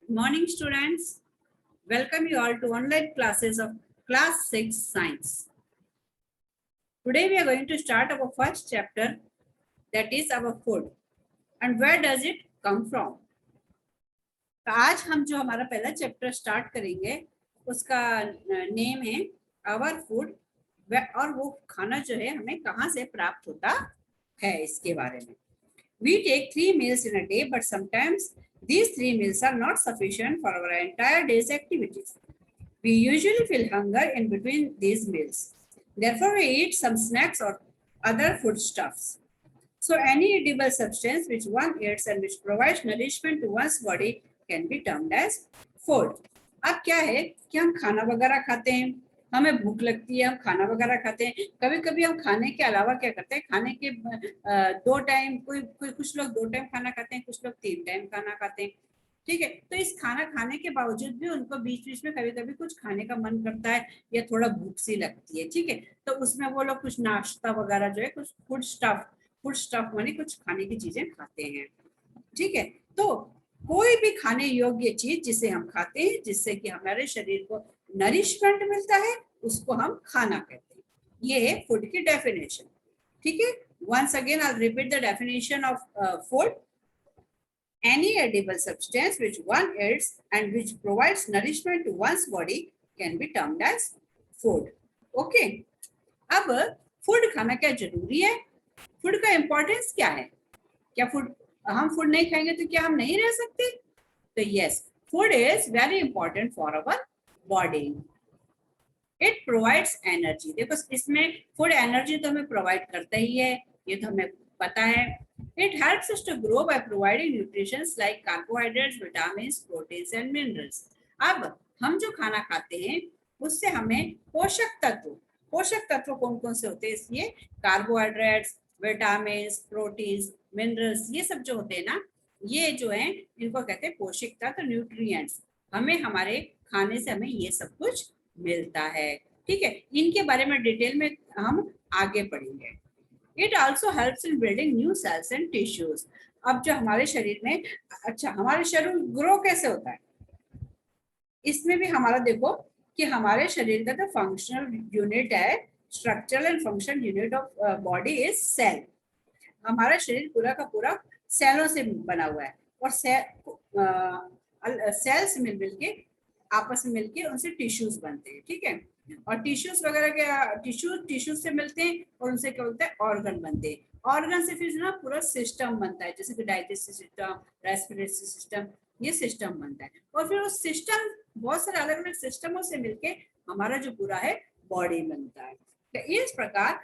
Morning students, welcome you all to online classes of class 6 science. Today we are going to start our first chapter, that is our food and where does it come from. तो आज हम जो हमारा पहला chapter start करेंगे उसका name है our food और वो खाना जो है हमें कहाँ से प्राप्त होता है इसके बारे में. We take 3 meals in a day, but sometimes these 3 meals are not sufficient for our entire day's activities. We usually feel hunger in between these meals. Therefore, we eat some snacks or other foodstuffs. So, any edible substance which one eats and which provides nourishment to one's body can be termed as food. अब क्या है कि हम खाना वगैरह खाते हैं, हमें भूख लगती है, हम खाना वगैरह खाते हैं. कभी कभी हम खाने के अलावा क्या करते हैं, खाने के 2 टाइम, कुछ लोग 2 टाइम खाना खाते हैं, कुछ लोग 3 टाइम खाना खाते हैं. ठीक है, तो इस खाना खाने के बावजूद भी उनको बीच बीच में कभी कभी कुछ खाने का मन करता है या थोड़ा भूख सी लगती है. ठीक है, तो उसमें वो लोग कुछ नाश्ता वगैरह जो है, कुछ फूड स्टफ माने कुछ खाने की चीजें खाते हैं. ठीक है, तो कोई भी खाने योग्य चीज जिसे हम खाते हैं जिससे कि हमारे शरीर को नरिशमेंट मिलता है उसको हम खाना कहते हैं. ये है फूड की डेफिनेशन. ठीक है, once again I'll repeat the definition of food. Any edible substance which one eats and which provides nourishment to one's body can be termed as food. Okay. अब फूड खाना क्या जरूरी है, फूड का importance क्या है, क्या फूड हम फूड नहीं खाएंगे तो क्या हम नहीं रह सकते? तो yes, food is very important for our body. It provides energy. देखो इसमें फूड एनर्जी तो हमें प्रोवाइड करता ही है, ये तो हमें पता है. It helps us to grow by providing nutritions like carbohydrates, vitamins, proteins and minerals. अब हम जो खाना खाते हैं उससे हमें पोषक तत्व कौन कौन से होते हैं, इसलिए कार्बोहाइड्रेट्स, विटामिन्स, प्रोटीन्स, मिनरल्स, ये सब जो होते हैं ना, ये जो है इनको कहते हैं पोषक तत्व, न्यूट्रिएंट्स. हमें हमारे खाने से हमें ये सब कुछ मिलता है. ठीक है, इनके बारे में डिटेल में हम आगे पढ़ेंगे. It also helps in building new sales and tissues. अब जो हमारे शरीर में, अच्छा हमारे शरीर ग्रो कैसे होता है, इसमें भी हमारा देखो कि हमारे शरीर का जो फंक्शनल यूनिट है, structural and function unit of body is cell. हमारा शरीर पूरा का पूरा सेलों से बना हुआ है और सेल्स मिल के आपस में मिलके उनसे टिश्यूज बनते हैं. ठीक है, और टिश्यूज वगैरह के टिश्यूज से मिलते हैं और उनसे क्या बोलते हैं, ऑर्गन बनते हैं. ऑर्गन से फिर ना पूरा सिस्टम बनता है, जैसे कि डाइजेस्टिव सिस्टम, रेस्पिरेटरी सिस्टम, ये सिस्टम बनता है. और फिर उस सिस्टम, बहुत सारे अलग अलग सिस्टमों से मिलके हमारा जो पूरा है बॉडी बनता है. तो इस प्रकार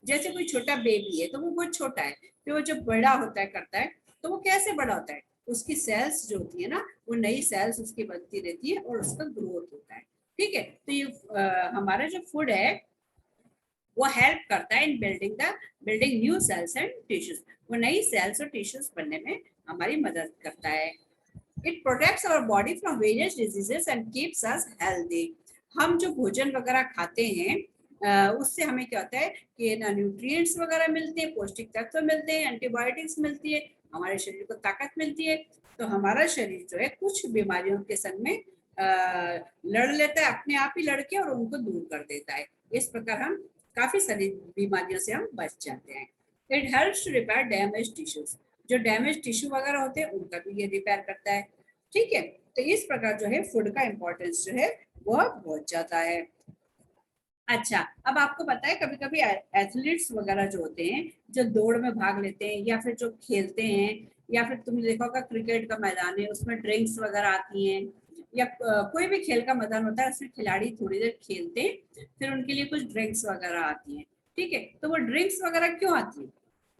जैसे कोई छोटा बेबी है तो वो बहुत छोटा है, फिर वो जब बड़ा होता है करता है तो वो कैसे बड़ा होता है, उसकी सेल्स जो होती है ना, वो नई सेल्स उसकी बनती रहती है और उसका ग्रोथ होता है. ठीक है, तो ये हमारा जो फूड है वो हेल्प करता है इन building new sales and tissues. वो नई सेल्स और टिश्यूज बनने में हमारी मदद करता है. It protects our body from various diseases and keeps us healthy. हम जो भोजन वगैरह खाते हैं उससे हमें क्या होता है कि ना न्यूट्रिएंट्स वगैरह मिलते हैं, पौष्टिक तत्व मिलते हैं, एंटीबायोटिक्स मिलती है, हमारे शरीर को ताकत मिलती है. तो हमारा शरीर जो है कुछ बीमारियों के संग में लड़ लेता है, अपने आप ही लड़के, और उनको दूर कर देता है. इस प्रकार हम काफी सारी बीमारियों से हम बच जाते हैं. It helps to repair damage tissues. जो डैमेज टिश्यू वगैरह होते हैं उनका भी ये रिपेयर करता है. ठीक है, तो इस प्रकार जो है फूड का इंपॉर्टेंस जो है वह बहुत ज्यादा है. अच्छा, अब आपको पता है कभी कभी एथलीट्स वगैरह जो होते हैं, जो दौड़ में भाग लेते हैं या फिर जो खेलते हैं, या फिर तुमने देखा होगा क्रिकेट का मैदान है उसमें ड्रिंक्स वगैरह आती हैं, या कोई भी खेल का मैदान होता है उसमें खिलाड़ी थोड़ी देर खेलते हैं, फिर उनके लिए कुछ ड्रिंक्स वगैरह आती हैं. ठीक है, तो वो ड्रिंक्स वगैरह क्यों आती है,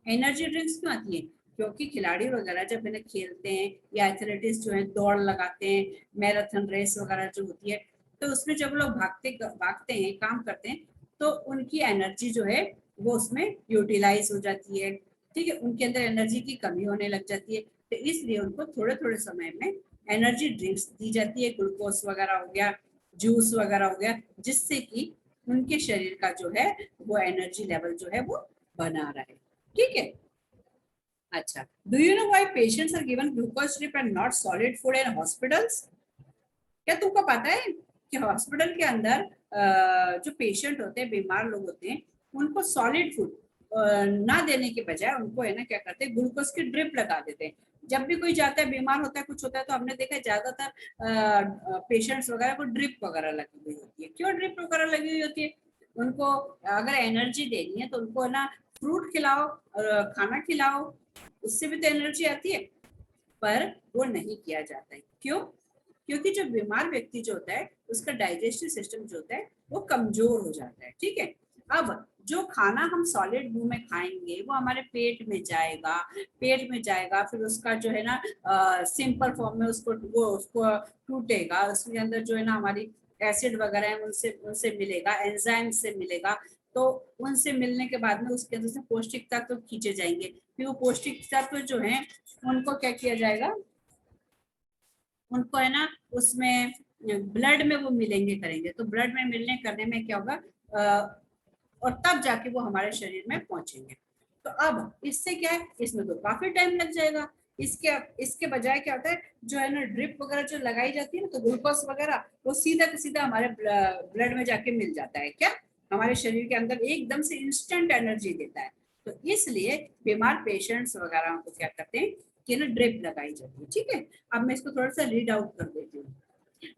एनर्जी ड्रिंक्स क्यों आती है? क्योंकि खिलाड़ी वगैरह जब इन्हें खेलते हैं या एथलेटिक्स जो है दौड़ लगाते हैं, मैराथन रेस वगैरह जो होती है, तो उसमें जब लोग भागते हैं, काम करते हैं, तो उनकी एनर्जी जो है वो उसमें यूटिलाइज हो जाती है. ठीक है, उनके अंदर एनर्जी की कमी होने लग जाती है, तो इसलिए उनको थोड़े थोड़े समय में एनर्जी ड्रिंक्स दी जाती है, ग्लूकोज वगैरह हो गया, जूस वगैरह हो गया, जिससे कि उनके शरीर का जो है वो एनर्जी लेवल जो है वो बना रहे. ठीक है, अच्छा, do you know why patients are given glucose drip and not solid food in hospitals? क्या तुमको पता है कि हॉस्पिटल के अंदर जो पेशेंट होते हैं, बीमार लोग होते हैं, उनको सॉलिड फूड ना देने के बजाय उनको है ना क्या करते हैं, ग्लूकोज की ड्रिप लगा देते हैं। जब भी कोई जाता है, बीमार होता है, कुछ होता है, तो हमने देखा है ज्यादातर पेशेंट्स वगैरह को ड्रिप वगैरह लगी हुई होती है। क्यों ड्रिप वगैरह लगी हुई होती है? उनको अगर एनर्जी देनी है तो उनको है ना फ्रूट खिलाओ और खाना खिलाओ, उससे भी तो एनर्जी आती है। पर वो नहीं किया जाता है। क्यों? क्योंकि जो बीमार व्यक्ति जो होता है, उसका डाइजेस्टिव सिस्टम जो होता है वो कमजोर हो जाता है। ठीक है, अब जो खाना हम सॉलिड मुंह में खाएंगे वो हमारे पेट में जाएगा, फिर उसका जो है ना सिंपल फॉर्म में उसको टूटेगा, उसके अंदर जो है ना हमारी एसिड वगैरह है उनसे उनसे मिलेगा, एंजाइम से मिलेगा। तो उनसे मिलने के बाद में उसके अंदर से पौष्टिक तत्व खींचे जाएंगे, फिर वो पौष्टिक तत्व जो है उनको क्या किया जाएगा, उनको है ना उसमें ब्लड में वो मिलेंगे करेंगे। तो ब्लड में मिलने करने में क्या होगा, और तब जाके वो हमारे शरीर में पहुंचेंगे। तो अब इससे क्या है, इसमें तो काफी टाइम लग जाएगा। इसके इसके बजाय क्या होता है, जो है ना ड्रिप वगैरह जो लगाई जाती है ना, तो ग्लूकोज वगैरह वो सीधा का सीधा हमारे ब्लड में जाके मिल जाता है। क्या हमारे शरीर के अंदर एकदम से इंस्टेंट एनर्जी देता है। तो इसलिए बीमार पेशेंट्स वगैरह को क्या करते हैं कि ना ड्रिप लगाई जाती है। ठीक है, अब मैं इसको थोड़ा सा रीड आउट कर देती हूँ।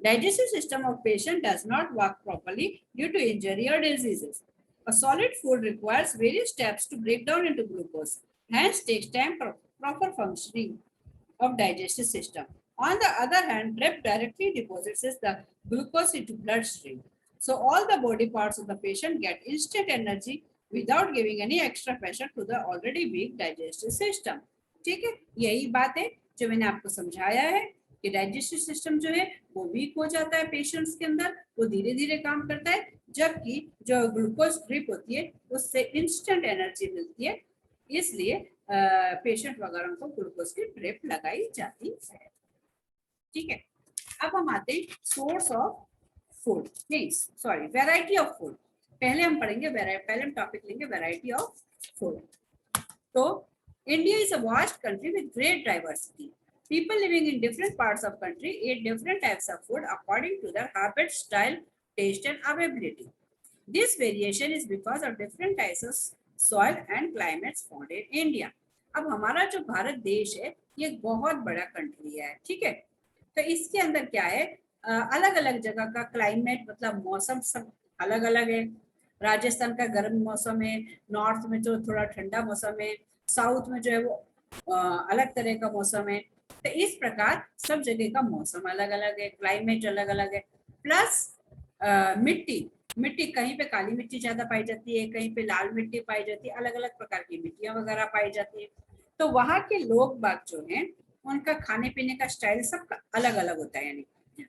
Digestive system of patient does not work properly due to injury or diseases. A solid food requires various steps to break down into glucose, hence takes time for proper functioning of digestive system. On the other hand, DREP directly deposits the glucose into bloodstream. So all the body parts of the patient get instant energy without giving any extra pressure to the already weak digestive system. ठीक है, यही बात है जो मैंने आपको समझाया है कि डाइजेस्टिव सिस्टम जो है वो वीक हो जाता है पेशेंट्स के अंदर, वो धीरे धीरे काम करता है, जबकि जो ग्लूकोज ड्रिप होती है उससे इंस्टेंट एनर्जी मिलती है, इसलिए पेशेंट वगैरह को ग्लूकोज की ड्रिप लगाई जाती है। ठीक है, अब हम आते हैं सोर्स ऑफ फूड, नहीं सॉरी वैरायटी ऑफ फूड। पहले हम पढ़ेंगे पहले हम टॉपिक लेंगे वैरायटी ऑफ फूड। तो India is a vast country with great diversity. People living in different parts of country eat different types of food according to their habit, style, taste and availability. This variation is because of different types of soil and climates found in India. अब हमारा जो भारत देश है ये बहुत बड़ा country है। ठीक है, तो इसके अंदर क्या है, अलग अलग जगह का क्लाइमेट मतलब मौसम सब अलग अलग है। राजस्थान का गर्म मौसम है, नॉर्थ में जो थोड़ा ठंडा मौसम है, साउथ में जो है वो अलग तरह का मौसम है। तो इस प्रकार सब जगह का मौसम अलग अलग है, क्लाइमेट अलग अलग है। प्लस मिट्टी मिट्टी कहीं पे काली मिट्टी ज्यादा पाई जाती है, कहीं पे लाल मिट्टी पाई जाती है, अलग अलग प्रकार की मिट्टियां वगैरह पाई जाती है। तो वहां के लोग बाग जो हैं उनका खाने पीने का स्टाइल सबका अलग अलग होता है, यानी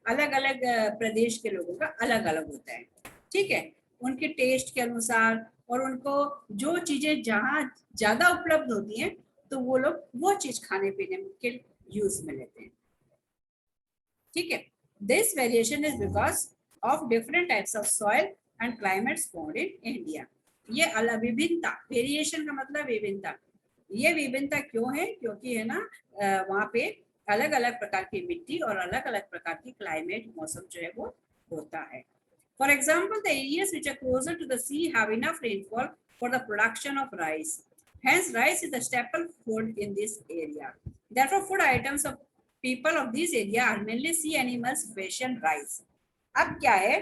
अलग अलग प्रदेश के लोगों का अलग अलग होता है। ठीक है, उनके टेस्ट के अनुसार और उनको जो चीजें जहाँ ज्यादा उपलब्ध होती हैं तो वो लोग वो चीज खाने पीने के यूज में लेते हैं। ठीक है, this variation is because of different types of soil and climates found in India. ये अलग विभिन्नता, वेरिएशन का मतलब विभिन्नता। ये विभिन्नता क्यों है? क्योंकि है ना वहाँ पे अलग अलग प्रकार की मिट्टी और अलग अलग प्रकार की क्लाइमेट मौसम जो है वो होता है। For example, the areas which are closer to the sea have enough rainfall for the production of rice. Hence, rice is the staple food in this area. Therefore, food items of people of this area are mainly sea animals, fish and rice. अब क्या है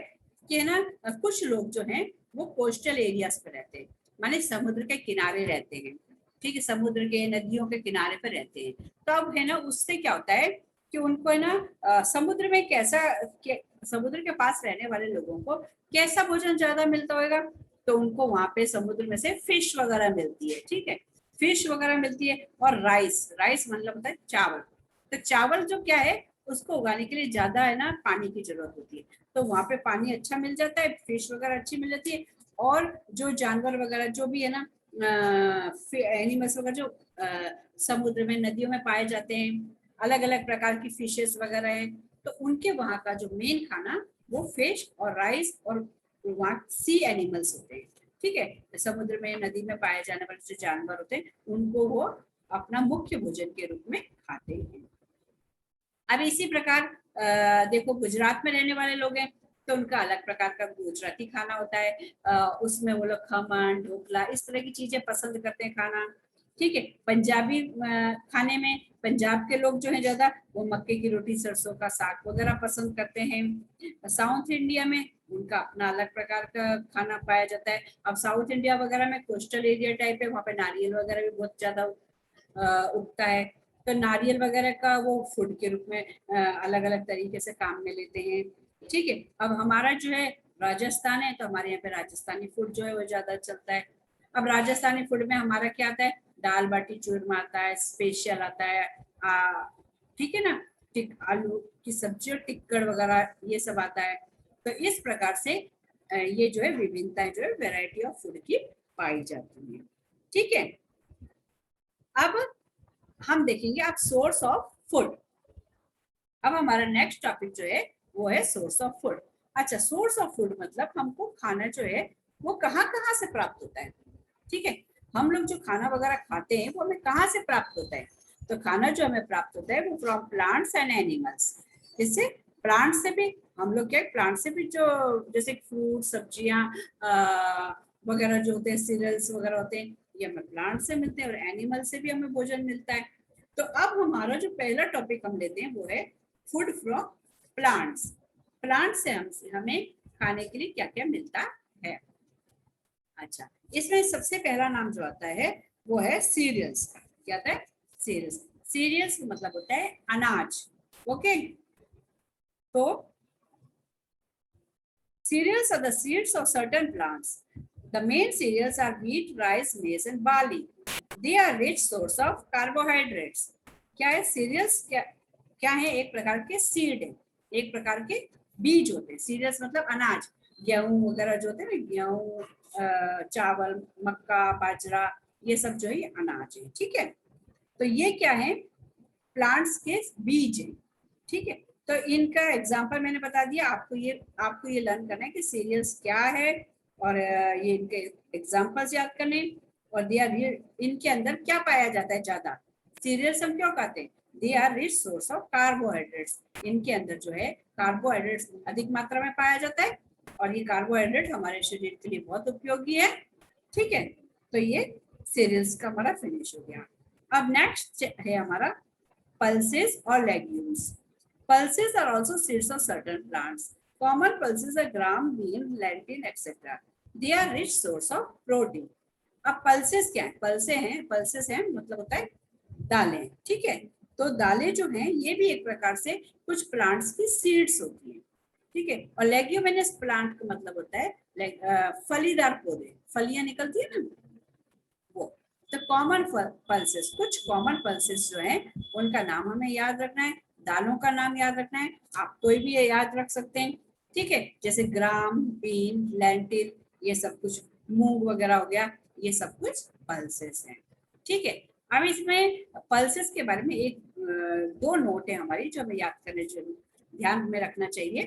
कि ना कुछ लोग जो हैं वो कोस्टल एरियाज पे रहते हैं, माने समुद्र के किनारे रहते हैं। ठीक है, समुद्र के नदियों के किनारे पर रहते हैं। तो अब है ना उससे क्या होता है कि उनको है ना समुद्र में कैसा समुद्र के पास रहने वाले लोगों को कैसा भोजन ज्यादा मिलता होगा, तो उनको वहां पे समुद्र में से फिश वगैरह मिलती है। ठीक है, फिश वगैरह मिलती है। और राइस, राइस मतलब होता है चावल। तो चावल जो क्या है उसको उगाने के लिए ज्यादा है ना पानी की जरूरत होती है, तो वहां पे पानी अच्छा मिल जाता है, फिश वगैरह अच्छी मिल जाती है। और जो जानवर वगैरह जो भी है ना एनिमल्स वगैरह जो समुद्र में नदियों में पाए जाते हैं, अलग अलग प्रकार की फिशेस वगैरह हैं, तो उनके वहाँ का जो मेन खाना वो फिश और राइस और वहाँ सी एनिमल्स होते हैं। ठीक है, समुद्र में नदी में पाए जाने वाले जो जानवर होते हैं उनको वो अपना मुख्य भोजन के रूप में खाते हैं। अब इसी प्रकार देखो गुजरात में रहने वाले लोग हैं तो उनका अलग प्रकार का गुजराती खाना होता है। उसमें वो लोग खमन, ढोकला, इस तरह की चीजें पसंद करते हैं खाना। ठीक है। पंजाबी खाने में पंजाब के लोग जो है ज्यादा वो मक्के की रोटी, सरसों का साग वगैरह पसंद करते हैं। साउथ इंडिया में उनका अपना अलग प्रकार का खाना पाया जाता है। अब साउथ इंडिया वगैरह में कोस्टल एरिया टाइप है, वहाँ पे नारियल वगैरह भी बहुत ज्यादा उगता है। तो नारियल वगैरह का वो फूड के रूप में अलग अलग तरीके से काम में लेते हैं। ठीक है। अब हमारा जो है राजस्थान है, तो हमारे यहाँ पे राजस्थानी फूड जो है वो ज्यादा चलता है। अब राजस्थानी फूड में हमारा क्या आता है, दाल बाटी चूरमा आता है, स्पेशल आता है, ठीक है ना, आलू की सब्जी और टिक्कड़ वगैरह ये सब आता है। तो इस प्रकार से ये जो है विभिन्नताएं जो है वेराइटी ऑफ फूड की पाई जाती है। ठीक है। अब हम देखेंगे अब सोर्स ऑफ फूड। अब हमारा नेक्स्ट टॉपिक जो है वो है सोर्स ऑफ फूड। अच्छा, सोर्स ऑफ फूड मतलब हमको खाना जो है वो कहाँ कहाँ से प्राप्त होता है। ठीक है। हम लोग जो खाना वगैरह खाते हैं वो हमें कहाँ से प्राप्त होता है। तो खाना जो हमें प्राप्त होता है वो फ्रॉम प्लांट्स एंड एनिमल्स। इससे प्लांट से भी हम लोग क्या, प्लांट से भी जो जैसे फ्रूट, सब्जियां वगैरह जो होते हैं, सीरियल्स वगैरह होते हैं, ये हमें प्लांट से मिलते हैं, और एनिमल से भी हमें भोजन मिलता है। तो अब हमारा जो पहला टॉपिक हम लेते हैं वो है फूड फ्रॉम प्लांट्स। प्लांट से हमें खाने के लिए क्या क्या मिलता है। अच्छा, इसमें सबसे पहला नाम जो आता है वो है सीरियल्स का। क्या आता है? सीरियल्स। सीरियल्स मतलब होता है अनाज। ओके। तो cereals are the seeds of certain plants. The main cereals are wheat, rice, maize and barley. They are rich source of carbohydrates. क्या है सीरियल्स? क्या क्या है? एक प्रकार के सीड है, एक प्रकार के बीज होते हैं। सीरियल्स मतलब अनाज, गेहूं वगैरह जो होते हैं ना, गेहूं, चावल, मक्का, बाजरा, ये सब जो है अनाज है। ठीक है। तो ये क्या है? प्लांट्स के बीज है। ठीक है। तो इनका एग्जांपल मैंने बता दिया आपको ये लर्न करना है कि सीरियल्स क्या है, और ये इनके एग्जांपल्स याद करने। और दे आर, इनके अंदर क्या पाया जाता है ज्यादा? सीरियल्स हम क्यों खाते हैं? They are rich source of carbohydrates. इनके अंदर जो है कार्बोहाइड्रेट्स अधिक मात्रा में पाया जाता है, और ये कार्बोहाइड्रेट हमारे शरीर के लिए बहुत उपयोगी है। ठीक है। तो ये सीरियल्स का हमारा फिनिश हो गया। अब नेक्स्ट है हमारा pulses or legumes. Pulses are also seeds of certain plants. Common pulses are gram, bean, lentil, etc. They are rich source of protein. अब pulses क्या है? pulses हैं मतलब होता है दालें। ठीक है। तो दालें जो हैं ये भी एक प्रकार से कुछ प्लांट्स की सीड्स होती हैं। ठीक है। और लेग्यूमिनस प्लांट का मतलब होता है फलीदार पौधे, फलियां निकलती है ना वो। तो कॉमन पल्सेस, कुछ कॉमन पल्सेस जो है उनका नाम हमें याद रखना है, दालों का नाम याद रखना है। आप कोई भी ये याद रख सकते हैं। ठीक है। जैसे ग्राम, बीन, लेंटिल, ये सब कुछ, मूंग वगैरह हो गया, ये सब कुछ पल्सेस हैं। ठीक है। अब इसमें पल्सेस के बारे में एक दो नोट है हमारी जो हमें याद करने चाहिए, ध्यान में रखना चाहिए।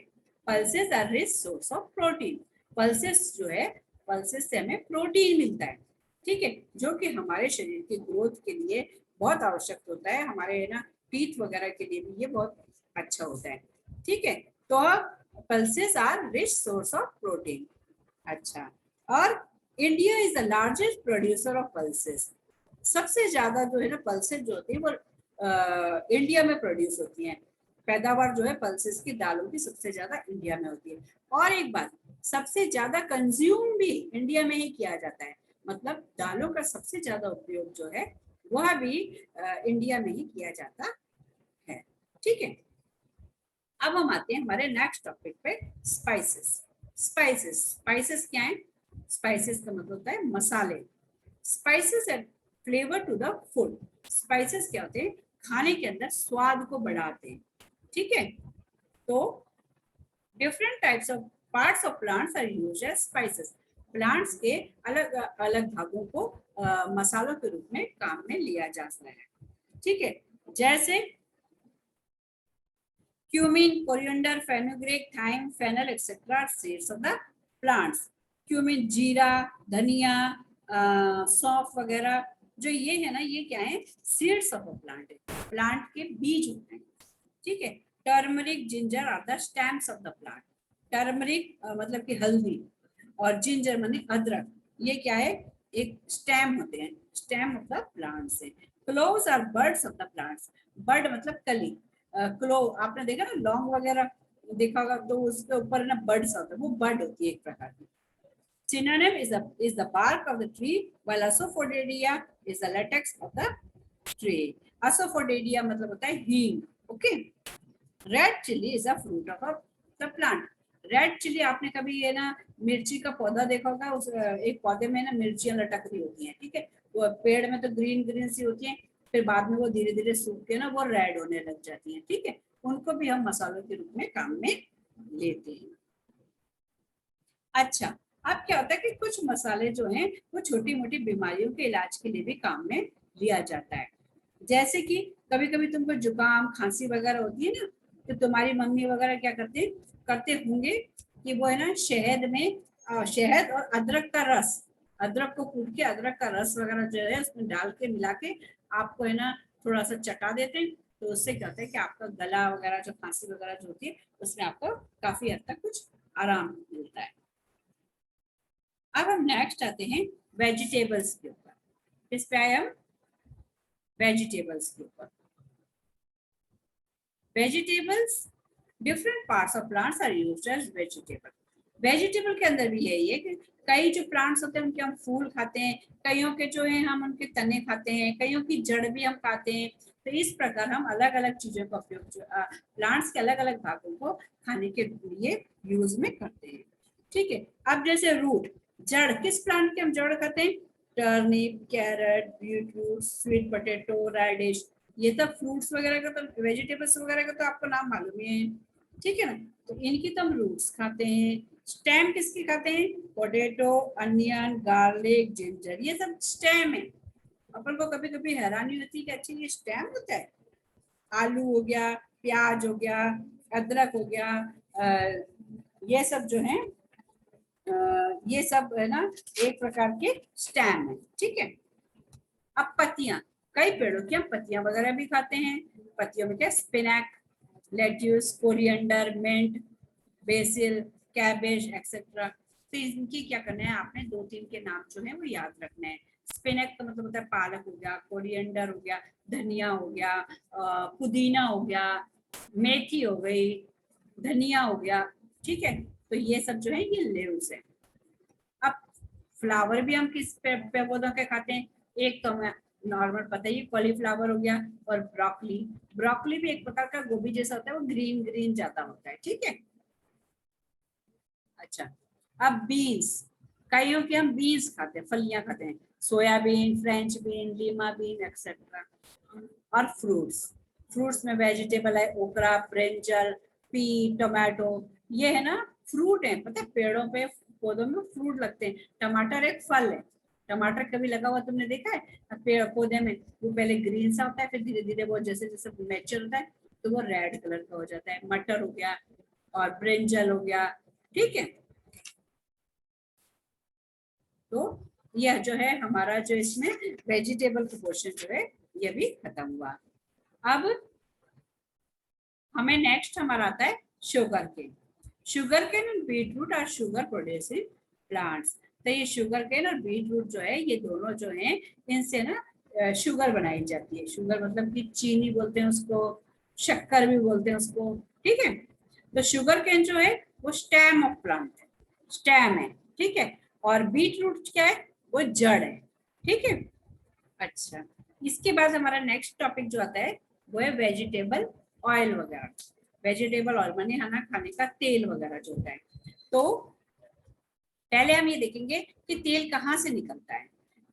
Pulses are rich source of protein. Pulses जो है, पल्सेस से हमें प्रोटीन मिलता है। ठीक है। जो कि हमारे शरीर की ग्रोथ के लिए बहुत आवश्यक होता है, हमारे ना टीथ वगैरह के लिए भी ये बहुत अच्छा होता है। ठीक है। तो pulses are rich source of protein. अच्छा, और India is the largest producer of pulses. सबसे ज्यादा जो है ना पल्सेस जो होती है वो इंडिया में प्रोड्यूस होती हैं। पैदावार जो है पल्सेस की, दालों की सबसे ज्यादा इंडिया में होती है। और एक बात, सबसे ज्यादा कंज्यूम भी इंडिया में ही किया जाता है। मतलब दालों का सबसे ज्यादा उपयोग जो है वह भी इंडिया में ही किया जाता है। ठीक है। अब हम आते हैं हमारे नेक्स्ट टॉपिक पे, स्पाइसेस। स्पाइसेस क्या है? स्पाइसेस का मतलब होता है मसाले। Spices add flavour to the food. Spices क्या होते हैं? खाने के अंदर स्वाद को बढ़ाते हैं। ठीक है। तो different types of parts of plants are used as spices. Plants के अलग अलग भागों को मसालों के रूप में काम में लिया जाता है। ठीक है। जैसे cumin, coriander, fenugreek, thyme, fennel, etc. are seeds of the plants. Cumin जीरा, धनिया, सौंफ वगैरह जो ये है ना, ये क्या है, सीड्स ऑफ अ प्लांट है, प्लांट के बीज होते हैं, ठीक है। Turmeric, ginger are the stems of the plant. Turmeric मतलब कि हल्दी, और जिंजर माने अदरक, ये क्या है, एक स्टेम होते हैं, स्टेम ऑफ द प्लांट्स है। Cloves are birds of the plants. Bird मतलब कली, क्लोव आपने देखा ना, लौंग वगैरह देखा होगा, तो उसके ऊपर ना बर्ड्स होता है, वो बर्ड होती है एक प्रकार की। Synonym is the bark of the tree, while Asafoetida is the latex of the tree. Asafoetida मतलब होता है हींग, okay. Red chilli is a fruit of the plant. Red chilli आपने कभी ये ना मिर्ची का पौधा देखा होगा, उस एक पौधे में ना मिर्चियां लटक रही होती हैं, ठीक है। वो पेड़ में तो ग्रीन ग्रीन सी होती हैं, फिर बाद में वो धीरे धीरे सूख के ना वो रेड होने लग जाती हैं, ठीक है। उनको भी हम मसालों के रूप में काम में लेते हैं। अच्छा, अब क्या होता है कि कुछ मसाले जो हैं वो छोटी मोटी बीमारियों के इलाज के लिए भी काम में लिया जाता है। जैसे कि कभी कभी तुमको जुकाम खांसी वगैरह होती है ना, तो तुम्हारी मम्मी वगैरह क्या करते होंगे कि वो है ना शहद में शहद और अदरक का रस, अदरक को कूट के अदरक का रस वगैरह जो है उसमें डाल के मिला के आपको है ना थोड़ा सा चटा देते हैं, तो उससे क्या होता है कि आपका गला वगैरह जो खांसी वगैरह जो होती है उसमें आपको काफी हद तक कुछ आराम मिलता है। अब हम नेक्स्ट आते हैं वेजिटेबल्स के ऊपर। इस पे आए हम वेजिटेबल्स के ऊपर। Vegetables, different parts of plants are used as vegetable. Vegetable के अंदर भी यही है कि कई जो प्लांट्स होते हैं उनके हम फूल खाते हैं, कईयों के जो है हम उनके तने खाते हैं, कईयों की जड़ भी हम खाते हैं। तो इस प्रकार हम अलग अलग चीजों का उपयोग प्लांट्स के अलग अलग भागों को खाने के लिए यूज में करते हैं, ठीक है। अब जैसे रूट, जड़, किस प्लांट के हम जड़ खाते हैं, turnip, carrot, beetroot, sweet potato, radish, ये सब फ्रूट्स वगैरह का तो, वेजिटेबल्स वगैरह का तो आपको नाम मालूम ही है, ठीक है ना। तो इनकी तो हम रूट्स खाते हैं। स्टेम किसकी खाते हैं, पोटैटो, अनियन, गार्लिक, जिंजर, ये सब स्टेम है। अपन को कभी कभी हैरानी होती है कि अच्छा ये स्टेम होता है। आलू हो गया, प्याज हो गया, अदरक हो गया, ये सब जो है ये सब है ना एक प्रकार के स्टेम है, ठीक है। अब पत्तियां, कई पेड़ों की हम पत्तियां वगैरह भी खाते हैं। पत्तियों में क्या, spinach, lettuce, coriander, mint, basil, cabbage etcetera. तो इनकी क्या करना है, आपने दो तीन के नाम जो है वो याद रखना है। स्पिनैक का मतलब होता है पालक हो गया, कोरिएंडर हो गया, धनिया हो गया, पुदीना हो गया, मेथी हो गई, धनिया हो गया, ठीक है। तो ये सब जो है ये लीव्स है। अब फ्लावर भी हम किस पौधों के खाते हैं, एक तो हमें नॉर्मल पता ही, कॉलीफ्लावर हो गया, और ब्रोकली। ब्रोकली भी एक प्रकार का गोभी जैसा होता है, वो ग्रीन ग्रीन ज्यादा होता है, ठीक है। अच्छा, अब बीन्स, कईयों की हम बीन्स खाते हैं, फलियां खाते हैं, soybean, French bean, lima bean etcetera. और फ्रूट्स, फ्रूट्स में वेजिटेबल है ओकरा, ब्रिंजल, पी, टोमेटो, ये है ना फ्रूट है, पता है पेड़ों पे पौधों में फ्रूट लगते हैं। टमाटर एक फल है, टमाटर कभी लगा हुआ तुमने देखा है पेड़ पौधे में, वो पहले ग्रीन सा होता है, फिर धीरे धीरे वो जैसे जैसे मैच्योर होता है तो वो रेड कलर का हो जाता है। मटर हो गया और ब्रिंजल हो गया, ठीक है। तो यह जो है हमारा जो इसमें वेजिटेबल का क्वेश्चन जो है ये भी खत्म हुआ। अब हमें नेक्स्ट हमारा आता है sugar cane. Sugar cane and beetroot are sugar producing plants. तो ये शुगर केन और बीटरूट जो है ये दोनों जो है इनसे ना शुगर बनाई जाती है। शुगर मतलब कि चीनी बोलते हैं उसको, शक्कर भी बोलते हैं उसको, ठीक है। तो शुगर केन जो है वो स्टेम ऑफ प्लांट है, स्टेम है, ठीक है। और बीटरूट क्या है, वो जड़ है, ठीक है। अच्छा, इसके बाद हमारा नेक्स्ट टॉपिक जो आता है वो है वेजिटेबल ऑयल वगैरह। वेजिटेबल ऑयल माने खाना खाने का तेल वगैरह जो होता है। तो पहले हम ये देखेंगे कि तेल कहाँ से निकलता है।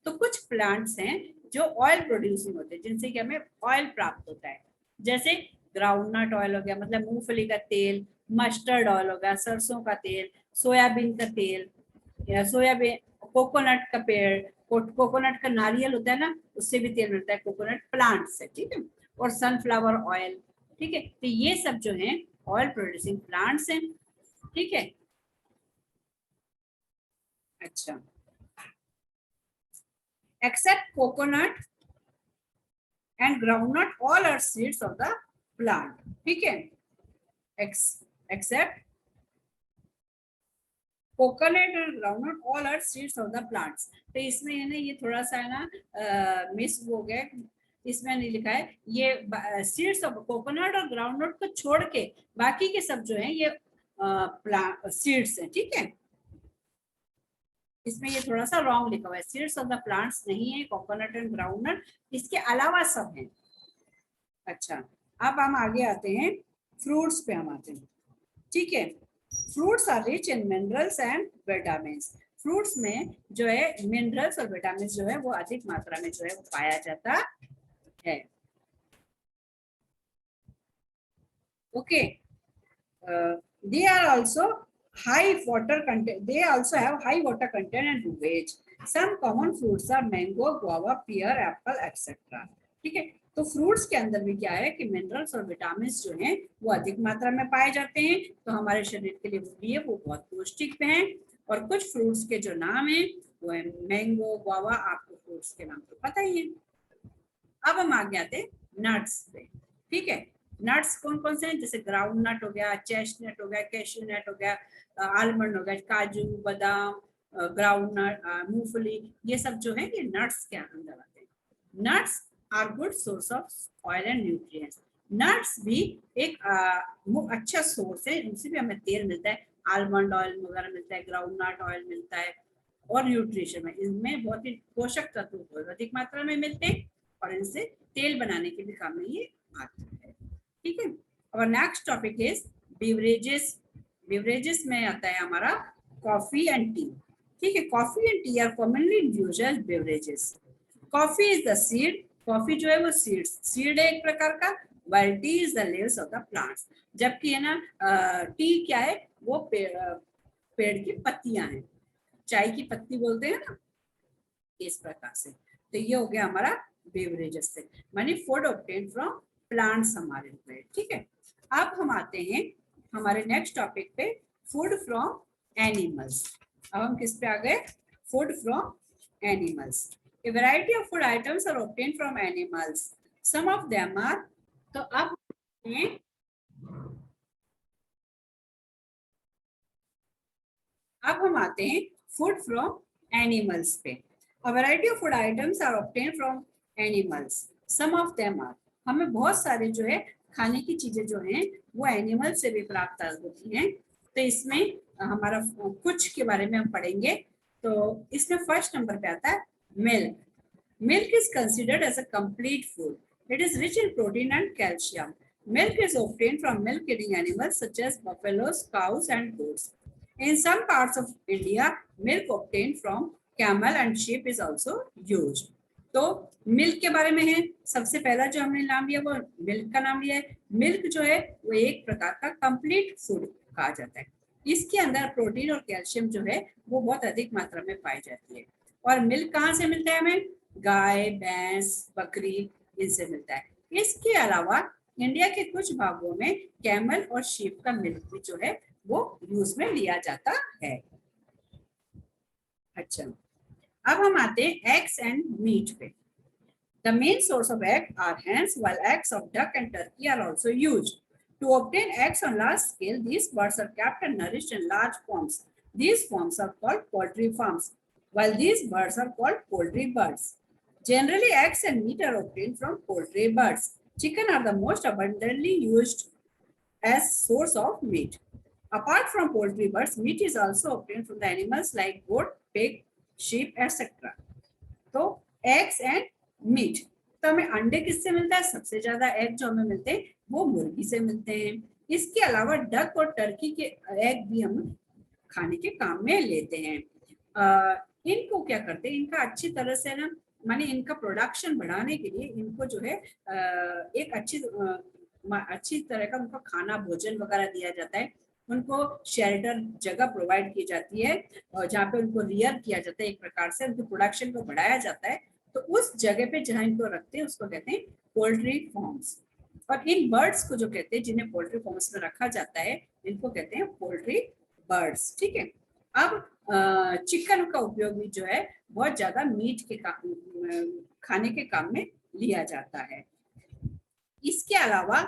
तो कुछ प्लांट्स हैं जो ऑयल प्रोड्यूसिंग होते हैं, जिनसे कि हमें ऑयल प्राप्त होता है। जैसे ग्राउंडनट ऑयल हो गया, मतलब मूंगफली का तेल, मस्टर्ड ऑयल हो गया, सरसों का तेल, सोयाबीन का तेल, या सोयाबीन, कोकोनट का पेड़, कोकोनट का नारियल होता है ना, उससे भी तेल मिलता है, कोकोनट प्लांट से, ठीक है। और सनफ्लावर ऑयल, ठीक है। तो ये सब जो है ऑयल प्रोड्यूसिंग प्लांट्स हैं, ठीक है। अच्छा, except coconut and groundnut, all are seeds of the plant. ठीक है, except coconut and groundnut, all are seeds of the plants. तो इसमें है ना, ये थोड़ा सा है ना मिस हो गया, इसमें नहीं लिखा है ये सीड्स ऑफ कोकोनट और ग्राउंडनट को छोड़ के बाकी के सब जो है ये सीड्स हैं, ठीक है। इसमें ये थोड़ा सा रॉन्ग लिखा हुआ है, सीड्स ऑफ द प्लांट्स नहीं है कोकोनट एंड ग्राउंडनट, इसके अलावा सब हैं। अच्छा, अब हम आगे आते हैं, फ्रूट्स पे हम आते हैं, ठीक है। Fruits are rich in minerals and vitamin. Fruits में जो है मिनरल्स और विटामिन जो है वो अधिक मात्रा में जो है वो पाया जाता है। Okay, they are also high water content, they also have high water content and weight. Some common fruits are mango, guava, pear, apple, etc. ठीक है, तो फ्रूट्स के अंदर भी क्या है कि मिनरल्स और विटामिन जो हैं वो अधिक मात्रा में पाए जाते हैं, तो हमारे शरीर के लिए वो बहुत पौष्टिक हैं। और कुछ फ्रूट्स के जो नाम है वो है मैंगो, गुआवा, आपको फ्रूट्स के नाम तो पता ही है। अब हम आगे आते हैं नट्स पे, ठीक है। नट्स कौन कौन से हैं, जैसे ग्राउंड नट हो गया, चेस्टनट हो गया, कैश्यू नट हो गया, आलमंड हो गया, काजू, बादाम, ग्राउंड नट, मूंगफली, ये सब जो है ये नट्स के अंदर आते हैं। Nuts are good source of oil and nutrients. Nuts भी एक अच्छा सोर्स है, इनसे भी हमें तेल मिलता है, आलमंड ऑयल वगैरह मिलता है, ग्राउंड नट ऑयल मिलता है, और न्यूट्रिशन में इनमें बहुत ही पोषक तत्व बहुत अधिक मात्रा में मिलते हैं और इनसे तेल बनाने के भी काम में ये आता है, ठीक है। और next topic is beverages. Beverages में आता है हमारा कॉफी एंड टी, ठीक है। Coffee and tea are commonly used as beverages. Coffee is the seed, coffee जो है वो सीड है एक प्रकार का, while tea is the leaves of the plants. जबकि है ना टी क्या है, वो पेड़ की पत्तियां हैं, चाय की पत्ती बोलते हैं ना, इस प्रकार से। तो ये हो गया हमारा बेवरेजेस से, मानी फूड ऑब्टेन फ्रॉम प्लांट्स हमारे लिए, ठीक है। अब हम आते हैं हमारे नेक्स्ट टॉपिक पे, फूड फ्रॉम एनिमल्स। अब हम किस पे आ गए, food from animals. A variety of food items are obtained from animals. Some of them are, तो अब हम आते हैं फूड फ्रॉम एनिमल्स पे। A variety of food items are obtained from animals. Some of them are, हमें बहुत सारे जो है खाने की चीजें जो हैं वो एनिमल से भी प्राप्त होती हैं। तो इसमें हमारा कुछ के बारे में हम पढ़ेंगे। तो इसमें फर्स्ट नंबर पे आता है milk. Milk is considered as a complete food. It is rich in protein and calcium. Milk is obtained from milk-eating animals such as buffaloes, cows, and goats. In some parts of India, milk obtained from camel and sheep is also used. तो milk के बारे में है, सबसे पहला जो हमने नाम लिया वो मिल्क का नाम लिया है। मिल्क जो है वो एक प्रकार का कंप्लीट फूड कहा जाता है। इसके अंदर प्रोटीन और कैल्शियम जो है वो बहुत अधिक मात्रा में पाई जाती है। और मिल्क कहाँ से मिलता है हमें, गाय, भैंस, बकरी, इनसे मिलता है। इसके अलावा इंडिया के कुछ भागों में कैमल और शीप का मिल्क भी जो है वो यूज में लिया जाता है। अच्छा, अब हम आते हैं एग्स एंड मीट पे। The main source of egg are hens, while eggs of duck and turkey are also used. To obtain eggs on large scale, these birds are kept and nourished in large farms. These farms are called poultry farms, while these birds are called poultry birds. Generally, eggs and meat are obtained from poultry birds. Chicken are the most abundantly used as source of meat. Apart from poultry birds, meat is also obtained from the animals like goat, pig, sheep, etc. तो eggs and meet, तो हमें अंडे किससे मिलता है, सबसे ज्यादा egg जो हमें मिलते हैं वो मुर्गी से मिलते हैं। इसके अलावा डक और टर्की के एग भी हम खाने के काम में लेते हैं। इनको क्या करते हैं, इनका अच्छी तरह से ना, माने इनका प्रोडक्शन बढ़ाने के लिए इनको जो है एक अच्छी तरह का उनको खाना भोजन वगैरह दिया जाता है। उनको शेल्टर जगह प्रोवाइड की जाती है और जहाँ पे उनको रियर किया जाता है, एक प्रकार से उनके प्रोडक्शन को बढ़ाया जाता है। तो उस जगह पे जहाँ इनको रखते हैं उसको कहते हैं पोल्ट्री फार्म्स। और इन बर्ड्स को जो कहते हैं, जिन्हें पोल्ट्री फार्म्स में रखा जाता है, इनको कहते हैं पोल्ट्री बर्ड्स, ठीक है। अब चिकन का उपयोग भी जो है बहुत ज्यादा मीट के खाने के काम में लिया जाता है। इसके अलावा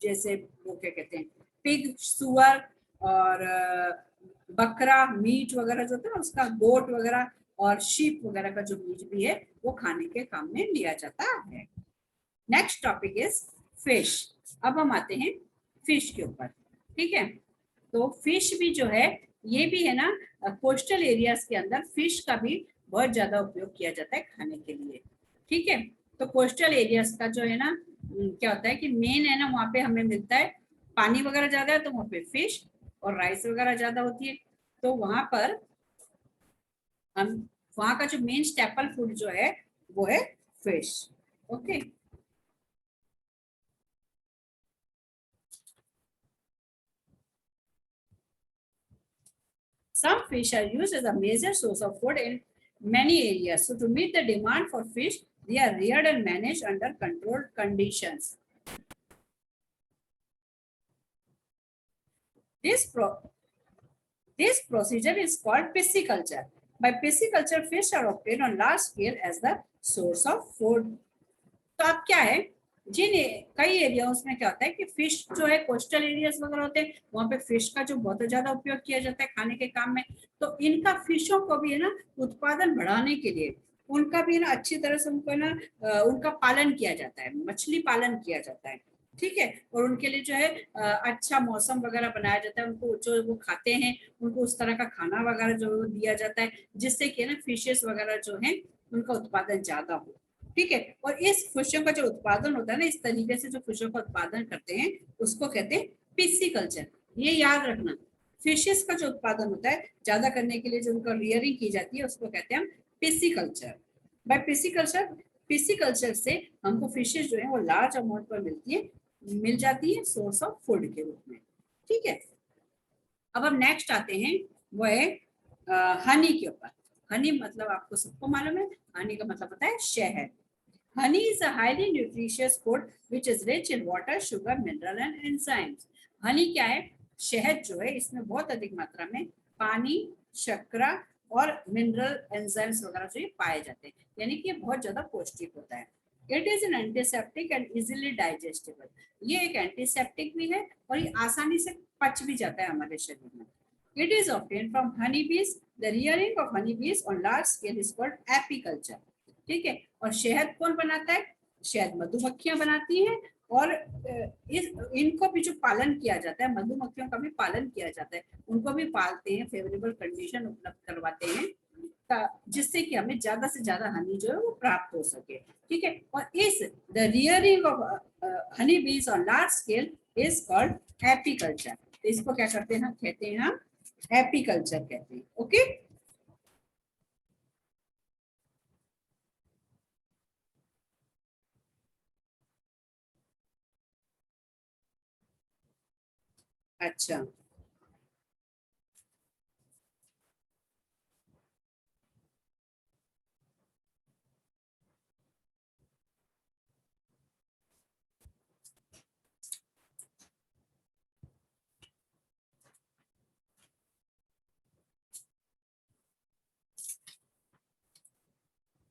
जैसे वो क्या कहते हैं, पिग, सुअर और बकरा मीट वगैरह जो होता है ना, उसका गोट वगैरह और शीप वगैरह का जो मीट भी है वो खाने के काम में लिया जाता है। Next topic is fish. अब हम आते हैं फिश के ऊपर। ठीक है, तो फिश भी जो है ये भी है ना, कोस्टल एरियाज के अंदर फिश का भी बहुत ज्यादा उपयोग किया जाता है खाने के लिए। ठीक है, तो कोस्टल एरियाज का जो है ना, क्या होता है कि मेन है ना, वहाँ पे हमें मिलता है, पानी वगैरह ज्यादा है तो वहाँ पे फिश और राइस वगैरह ज्यादा होती है, तो वहां पर हम, वहां का जो मेन स्टेपल फूड जो है वो है fish. Okay, some fish are used as a major source of food in many areas. So to meet the demand for fish, they are reared and managed under controlled conditions. This this procedure is called pisciculture. By pisciculture, fish are obtained on large scale as the source of food. तो अब क्या है, जिन कई areas में क्या होता है कि फिश जो है, कोस्टल एरियाज वगैरह होते हैं, वहां पे फिश का जो बहुत ज्यादा उपयोग किया जाता है खाने के काम में, तो इनका फिशों को भी है ना उत्पादन बढ़ाने के लिए उनका भी ना अच्छी तरह से उनको ना उनका पालन किया जाता है, मछली पालन किया जाता है। ठीक है, और उनके लिए जो है अच्छा मौसम वगैरह बनाया जाता है, उनको जो वो खाते हैं उनको उस तरह का खाना वगैरह जो दिया जाता है, जिससे कि ना फिशेस वगैरह जो है उनका उत्पादन ज्यादा हो। ठीक है, और इस फिशों का जो उत्पादन होता है ना, इस तरीके से जो फिशों का उत्पादन करते हैं उसको कहते हैं पिस्सीकल्चर। ये याद रखना, फिशेस का जो उत्पादन होता है ज्यादा करने के लिए जो उनका रियरिंग की जाती है उसको कहते हैं हम पिस्सीकल्चर। बाय पिस्सीकल्चर, पिस्सीकल्चर से हमको फिशेस जो है वो लार्ज अमाउंट पर मिल जाती है सोर्स ऑफ फूड के रूप में। ठीक है, अब हम नेक्स्ट आते हैं, वो है हनी के ऊपर। हनी मतलब आपको सबको मालूम है, हनी का मतलब होता है शहद। Honey is a highly nutritious food which is rich in water, sugar, mineral and enzymes. Honey क्या है, शहद जो है इसमें बहुत अधिक मात्रा में पानी, शर्करा और मिनरल एंजाइम्स वगैरह जो ये पाए जाते हैं, यानी कि ये बहुत ज्यादा पौष्टिक होता है। It is an antiseptic and easily digestible. ये एक एंटीसेप्टिक भी है और ये आसानी से पच भी जाता है हमारे शरीर में। It is obtained from honeybees. The rearing of honeybees on large scale is called apiculture. ठीक है, और शहद कौन बनाता है, शहद मधुमक्खियां बनाती हैं, और इनको भी जो पालन किया जाता है, मधुमक्खियों का भी पालन किया जाता है, उनको भी पालते हैं, फेवरेबल कंडीशन उपलब्ध करवाते हैं जिससे कि हमें ज्यादा से ज्यादा हनी जो है वो प्राप्त हो सके। ठीक है, और इस द रियरिंग ऑफ हनी बीज on large scale is called apiculture. तो इसको क्या करते हैं, कहते हैं हम एपीकल्चर कहते हैं। ओके, अच्छा,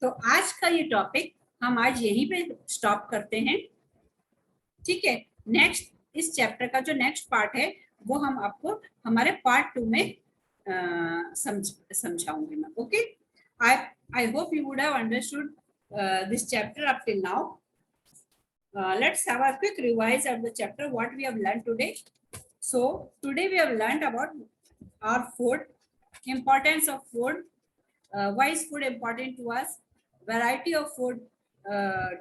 तो आज का ये टॉपिक हम आज यहीं पे स्टॉप करते हैं। ठीक है, नेक्स्ट इस चैप्टर का जो नेक्स्ट पार्ट है वो हम आपको हमारे पार्ट 2 में समझाऊंगी मैं। Okay, I I hope you would have understood this chapter up till now. Let's have a quick revise of the chapter what we have learned today. So today we have learned about our food, importance of food, why is food important to us, variety of food,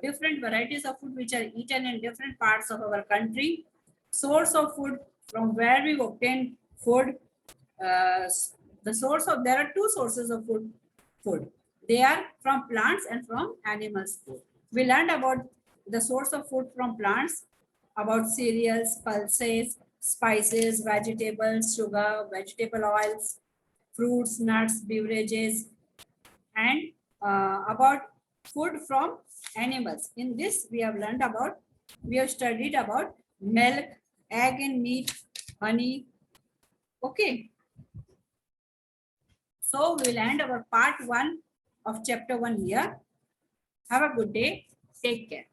different varieties of food which are eaten in different parts of our country, source of food, from where we obtain food, uh, the source of, there are two sources of food. They are from plants and from animals food. We learned about the source of food from plants, about cereals, pulses, spices, vegetables, sugar, vegetable oils, fruits, nuts, beverages, and about food from animals. In this, we have studied about milk, egg and meat, honey, Okay. So we will end our part 1 of chapter 1 here. Have a good day. Take care.